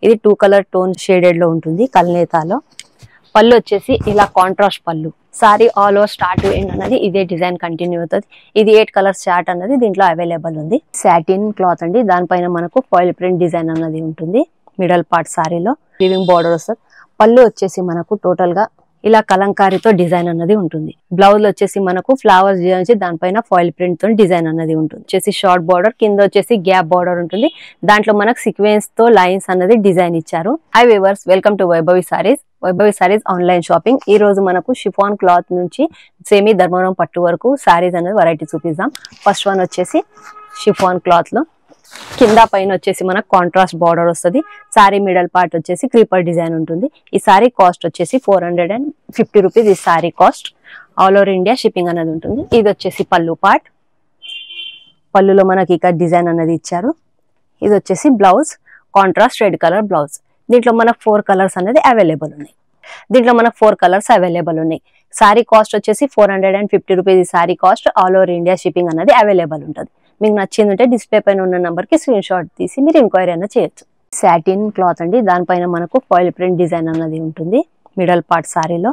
ఇది 2 colour tone shaded లో ఉంటుంది కల్నేతాలో. పళ్ళు వచ్చేసి ఇలా కాంట్రాస్ట్ పళ్ళు. Sorry all over start to end అన్నది ఇదే డిజైన్ కంటిన్యూ అవుతుంది. ఇది 8 కలర్స్ చార్ట్ అన్నది దీంట్లో అవైలబుల్ ఉంది. సాటిన్ క్లాత్ అండి, దానిపైన మనకు ఫాయిల్ ప్రింట్ డిజైన్ అన్నది ఉంటుంది. మిడల్ పార్ట్ సారీలో వీవింగ్ బార్డర్ వస్తుంది. పళ్ళు వచ్చేసి మనకు టోటల్ గా ఇలా కలంకారీతో డిజైన్ అన్నది ఉంటుంది. బ్లౌజ్ వచ్చేసి మనకు ఫ్లవర్స్ డిజైన్, దానిపైన ఫాయిల్ ప్రింట్ తో డిజైన్ అన్నది ఉంటుంది. వచ్చేసి షార్ట్ బార్డర్, కింద వచ్చేసి గ్యాప్ బార్డర్ ఉంటుంది. దాంట్లో మనకు సీక్వెన్స్ తో లైన్స్ అన్నది డిజైన్ ఇచ్చారు. High viewers, welcome to Vaibhavi saris. Vaibhavi saris online shopping. ఈ రోజు మనకు షిఫాన్ క్లాత్ నుంచి సెమీ ధర్మవరం పట్టు వరకు సారీస్ అనేది వెరైటీ చూపిద్దాం. ఫస్ట్ వన్ వచ్చేసి షిఫాన్ క్లాత్ లో కింద పైన వచ్చేసి మనకు కాంట్రాస్ట్ బార్డర్ వస్తుంది. సారీ మిడల్ పార్ట్ వచ్చేసి క్రీపర్ డిజైన్ ఉంటుంది. ఈ సారీ కాస్ట్ వచ్చేసి 450 రూపీస్. ఈ sorry cost all over India shipping అనేది ఉంటుంది. ఇది వచ్చేసి పళ్ళు పార్ట్. పళ్ళులో మనకి ఇక్కడ డిజైన్ అనేది ఇచ్చారు. ఇది వచ్చేసి blouse, contrast red colour blouse. దీంట్లో మనకు 4 కలర్స్ అనేది అవైలబుల్ ఉన్నాయి. సారీ కాస్ట్ వచ్చేసి 450 రూపీస్. ఈ sorry cost all over India shipping అనేది అవైలబుల్ ఉంటుంది. మీకు నచ్చింది ఉంటే డిస్ప్లే పైన ఉన్న నంబర్ కి స్క్రీన్ షాట్ తీసి మీరు ఎంక్వైరీ అయినా చేయొచ్చు. సాటిన్ క్లాత్ అండి, దానిపైన మనకు ఫాయిల్ ప్రింట్ డిజైన్ అన్నది ఉంటుంది. మిడల్ పార్ట్ సారీలో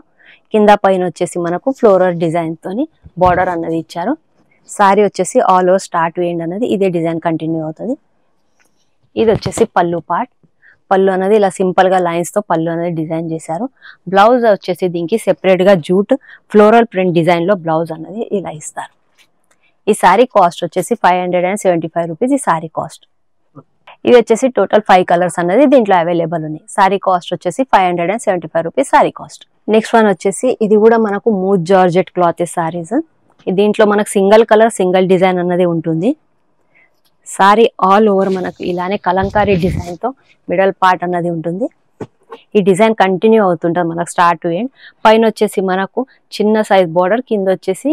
కింద పైన వచ్చేసి మనకు ఫ్లోరల్ డిజైన్ తోని బార్డర్ అన్నది ఇచ్చారు. సారీ వచ్చేసి all over start to end అనేది ఇదే డిజైన్ కంటిన్యూ అవుతుంది. ఇది వచ్చేసి పళ్ళు పార్ట్. పళ్ళు అనేది ఇలా సింపుల్ గా లైన్స్ తో పళ్ళు అనేది డిజైన్ చేశారు. బ్లౌజ్ వచ్చేసి దీనికి సెపరేట్ గా జూట్ ఫ్లోరల్ ప్రింట్ డిజైన్ లో బ్లౌజ్ అనేది ఇలా ఇస్తారు. ఈ సారీ కాస్ట్ వచ్చేసి 575 రూపీస్. ఈ సారీ కాస్ట్. ఇది వచ్చేసి టోటల్ 5 కలర్స్ అనేది దీంట్లో అవైలబుల్ ఉన్నాయి. సారీ కాస్ట్ వచ్చేసి 575 rupees sorry cost. Next one వచ్చేసి ఇది కూడా మనకు మూజ్ జార్జెట్ క్లాత్ సారీస్. దీంట్లో మనకు సింగిల్ కలర్ సింగిల్ డిజైన్ అన్నది ఉంటుంది. సారీ ఆల్ ఓవర్ మనకు ఇలానే కలంకారీ డిజైన్ తో మిడల్ పార్ట్ అన్నది ఉంటుంది. ఈ డిజైన్ కంటిన్యూ అవుతుంటుంది మనకు స్టార్ట్ టు ఎండ్. పైన వచ్చేసి మనకు చిన్న సైజ్ బార్డర్, కింద వచ్చేసి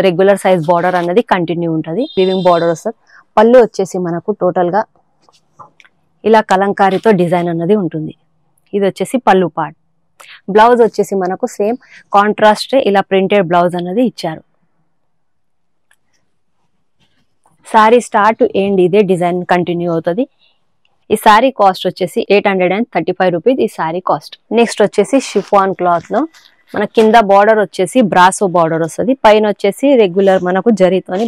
రెగ్యులర్ సైజ్ బార్డర్ అన్నది కంటిన్యూ ఉంటుంది. వీవింగ్ బార్డర్ వస్తుంది. పళ్ళు వచ్చేసి మనకు టోటల్ గా ఇలా కలంకారీతో డిజైన్ అన్నది ఉంటుంది. ఇది వచ్చేసి పళ్ళు పార్ట్. బ్లౌజ్ వచ్చేసి మనకు సేమ్ కాంట్రాస్ట్ ఇలా ప్రింటెడ్ బ్లౌజ్ అన్నది ఇచ్చారు. సారీ స్టార్ట్ టు ఎండ్ ఇదే డిజైన్ కంటిన్యూ అవుతుంది. ఈ సారీ కాస్ట్ వచ్చేసి 835 రూపీస్. ఈ సారీ కాస్ట్. నెక్స్ట్ వచ్చేసి షిఫాన్ క్లాత్ లో మన కింద బార్డర్ వచ్చేసి బ్రాసో బార్డర్ వస్తుంది. పైన వచ్చేసి రెగ్యులర్ మనకు జరీతోని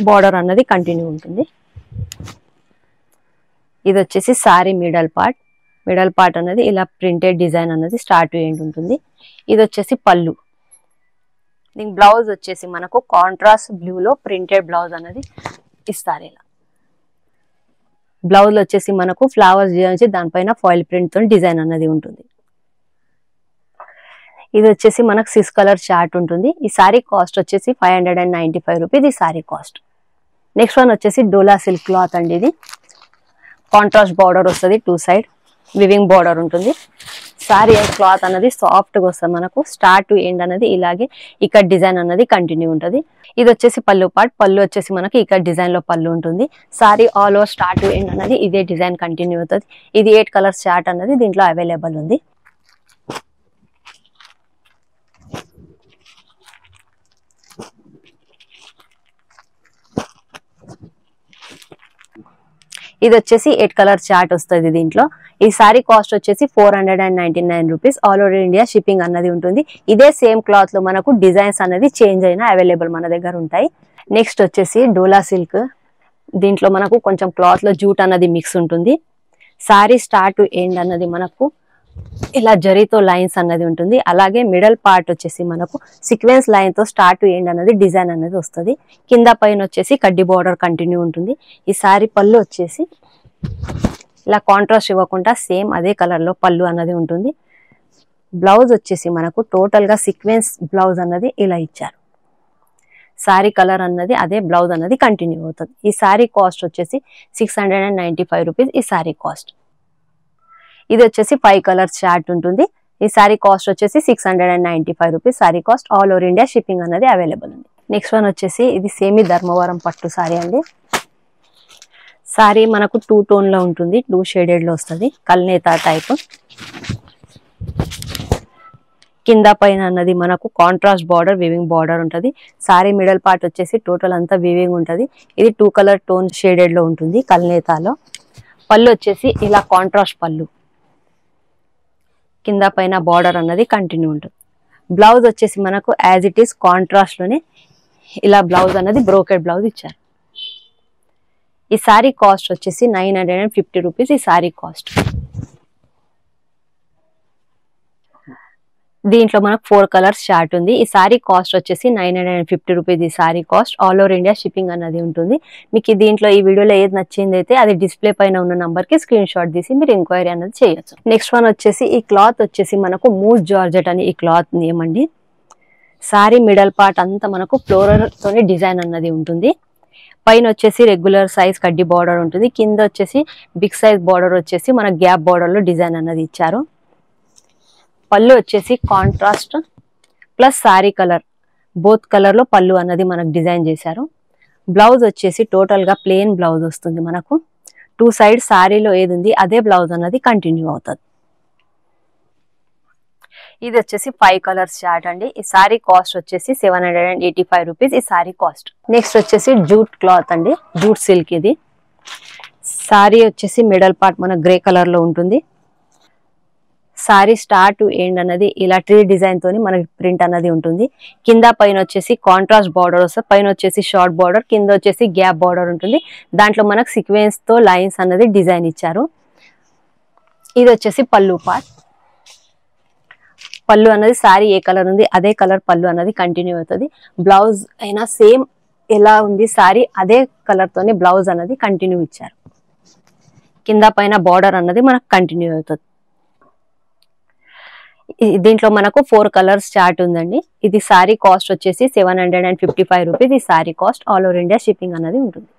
బార్డర్ అన్నది కంటిన్యూ ఉంటుంది. ఇది వచ్చేసి సారీ మిడల్ పార్ట్ అనేది ఇలా ప్రింటెడ్ డిజైన్ అన్నది స్టార్ట్ టు ఎండ్ ఉంటుంది. ఇది వచ్చేసి పళ్ళు. దీని బ్లౌజ్ వచ్చేసి మనకు కాంట్రాస్ట్ బ్లూ లో ప్రింటెడ్ బ్లౌజ్ అనేది ఇస్తారు. ఇలా బ్లౌజ్ వచ్చేసి మనకు ఫ్లవర్స్ డిజైన్, దానిపైన ఫాయిల్ ప్రింట్ తో డిజైన్ అన్నది ఉంటుంది. ఇది వచ్చేసి మనకు 6 కలర్ చార్ట్ ఉంటుంది. ఈ సారీ కాస్ట్ వచ్చేసి 595 రూపీస్. ఈ సారీ కాస్ట్. నెక్స్ట్ వన్ వచ్చేసి డోలా సిల్క్ క్లాత్ అండి. ఇది కాంట్రాస్ట్ బార్డర్ వస్తుంది. 2 సైడ్ వివింగ్ బార్డర్ ఉంటుంది. సారీ క్లాత్ అన్నది సాఫ్ట్ గా వస్తుంది. మనకు స్టార్ట్ టు ఎండ్ అనేది ఇలాగే ఇక్కడ డిజైన్ అన్నది కంటిన్యూ ఉంటుంది. ఇది వచ్చేసి పళ్ళు పార్ట్. పళ్ళు వచ్చేసి మనకి ఇక్కడ డిజైన్ లో పళ్ళు ఉంటుంది. Sorry all over start to end అనేది ఇదే డిజైన్ కంటిన్యూ అవుతుంది. ఇది 8 కలర్స్ చార్ట్ అన్నది దీంట్లో అవైలబుల్ ఉంది. ఇది వచ్చేసి 8 కలర్ చార్ట్ వస్తుంది దీంట్లో. ఈ సారీ కాస్ట్ వచ్చేసి 499 rupees. All over India shipping అన్నది ఉంటుంది. ఇదే సేమ్ క్లాత్ లో మనకు డిజైన్స్ అనేది చేంజ్ అయినా అవైలబుల్ మన దగ్గర ఉంటాయి. నెక్స్ట్ వచ్చేసి డోలా సిల్క్. దీంట్లో మనకు కొంచెం క్లాత్ లో జూట్ అన్నది మిక్స్ ఉంటుంది. సారీ స్టార్ట్ టు ఎండ్ అన్నది మనకు ఇలా జరీతో లైన్స్ అన్నది ఉంటుంది. అలాగే మిడల్ పార్ట్ వచ్చేసి మనకు సీక్వెన్స్ లైన్ తో స్టార్ట్ టు ఎండ్ అనేది డిజైన్ అనేది వస్తుంది. కింద పైన వచ్చేసి కడ్డీ బార్డర్ కంటిన్యూ ఉంటుంది. ఈ సారీ పళ్ళు వచ్చేసి ఇలా కాంట్రాస్ట్ ఇవ్వకుండా సేమ్ అదే కలర్ లో పళ్ళు అన్నది ఉంటుంది. బ్లౌజ్ వచ్చేసి మనకు టోటల్ గా సీక్వెన్స్ బ్లౌజ్ అన్నది ఇలా ఇచ్చారు. సారీ కలర్ అన్నది అదే బ్లౌజ్ అన్నది కంటిన్యూ అవుతుంది. ఈ సారీ కాస్ట్ వచ్చేసి 695 రూపీస్. ఈ సారీ కాస్ట్. ఇది వచ్చేసి 5 కలర్స్ చార్ట్ ఉంటుంది. ఈ సారీ కాస్ట్ వచ్చేసి 695 rupees. Sorry cost. All over India shipping అనేది అవైలబుల్ ఉంది. నెక్స్ట్ వన్ వచ్చేసి ఇది సేమీ ధర్మవరం పట్టు సారీ అండి. సారీ మనకు 2 టోన్ లో ఉంటుంది. 2 షేడెడ్ లో వస్తుంది. కల్నేతా టైప్. కింద పైన అన్నది మనకు కాంట్రాస్ట్ బార్డర్ వీవింగ్ బార్డర్ ఉంటుంది. సారీ మిడల్ పార్ట్ వచ్చేసి టోటల్ అంతా వీవింగ్ ఉంటుంది. ఇది 2 కలర్ టోన్ షేడెడ్ లో ఉంటుంది కల్నేతాలో. పళ్ళు వచ్చేసి ఇలా కాంట్రాస్ట్ పళ్ళు. కింద పైన బార్డర్ అన్నది కంటిన్యూ ఉంటుంది. బ్లౌజ్ వచ్చేసి మనకు యాజ్ ఇట్ ఈస్ కాంట్రాస్ట్ లోనే ఇలా బ్లౌజ్ అన్నది బ్రోకెడ్ బ్లౌజ్ ఇచ్చారు. ఈ సారీ కాస్ట్ వచ్చేసి 950 రూపీస్. ఈ సారీ కాస్ట్ దీంట్లో మనకు 4 కలర్స్ చార్ట్ ఉంది. ఈ సారీ కాస్ట్ వచ్చేసి 950 రూపీస్. ఈ sorry cost all over India shipping అన్నది ఉంటుంది. మీకు దీంట్లో ఈ వీడియోలో ఏది నచ్చింది అయితే అది డిస్ప్లే పైన ఉన్న నంబర్ కి స్క్రీన్ షాట్ తీసి మీరు ఎంక్వైరీ అన్నది చేయొచ్చు. నెక్స్ట్ వన్ వచ్చేసి ఈ క్లాత్ వచ్చేసి మనకు మూస్ జార్జెట్ అని ఈ క్లాత్ నేమ్ అండి. సారీ మిడల్ పార్ట్ అంతా మనకు ఫ్లోరల్ తోని డిజైన్ అన్నది ఉంటుంది. పైన వచ్చేసి రెగ్యులర్ సైజ్ కడ్డీ బార్డర్ ఉంటుంది. కింద వచ్చేసి బిగ్ సైజ్ బార్డర్ వచ్చేసి మన గ్యాప్ బార్డర్ లో డిజైన్ అన్నది ఇచ్చారు. పళ్ళు వచ్చేసి contrast plus sorry colour both colour లో పళ్ళు అన్నది మనకు డిజైన్ చేశారు. బ్లౌజ్ వచ్చేసి టోటల్ గా ప్లెయిన్ బ్లౌజ్ వస్తుంది. మనకు 2 సైడ్ సారీలో ఏది ఉంది అదే బ్లౌజ్ అన్నది కంటిన్యూ అవుతుంది. ఇది వచ్చేసి 5 కలర్స్ చార్ట్ అండి. ఈ సారీ కాస్ట్ వచ్చేసి 785 రూపీస్. ఈ సారీ కాస్ట్ నెక్స్ట్ వచ్చేసి జూట్ క్లాత్ అండి, జూట్ సిల్క్. ఇది సారీ వచ్చేసి మిడల్ పార్ట్ మన గ్రే కలర్ లో ఉంటుంది. సారీ స్టార్ట్ టు ఎండ్ అన్నది ఇలా ట్రీ డిజైన్ తోని మనకి ప్రింట్ అన్నది ఉంటుంది. కింద పైన వచ్చేసి కాంట్రాస్ట్ బార్డర్ వస్తుంది. పైన వచ్చేసి షార్ట్ బార్డర్, కింద వచ్చేసి గ్యాప్ బార్డర్ ఉంటుంది. దాంట్లో మనకు సీక్వెన్స్ తో లైన్స్ అన్నది డిజైన్ ఇచ్చారు. ఇది వచ్చేసి పళ్ళు పార్ట్. పళ్ళు అన్నది సారీ ఏ కలర్ ఉంది అదే కలర్ పళ్ళు అన్నది కంటిన్యూ అవుతుంది. బ్లౌజ్ అయినా సేమ్ ఎలా ఉంది సారీ అదే కలర్ తోని బ్లౌజ్ అన్నది కంటిన్యూ ఇచ్చారు. కింద పైన బార్డర్ అన్నది మనకు కంటిన్యూ అవుతుంది. దీంట్లో మనకు 4 కలర్స్ చార్ట్ ఉందండి. ఇది సారీ కాస్ట్ వచ్చేసి 755 రూపీస్. ఈ sorry cost all over India shipping అన్నది ఉంటుంది.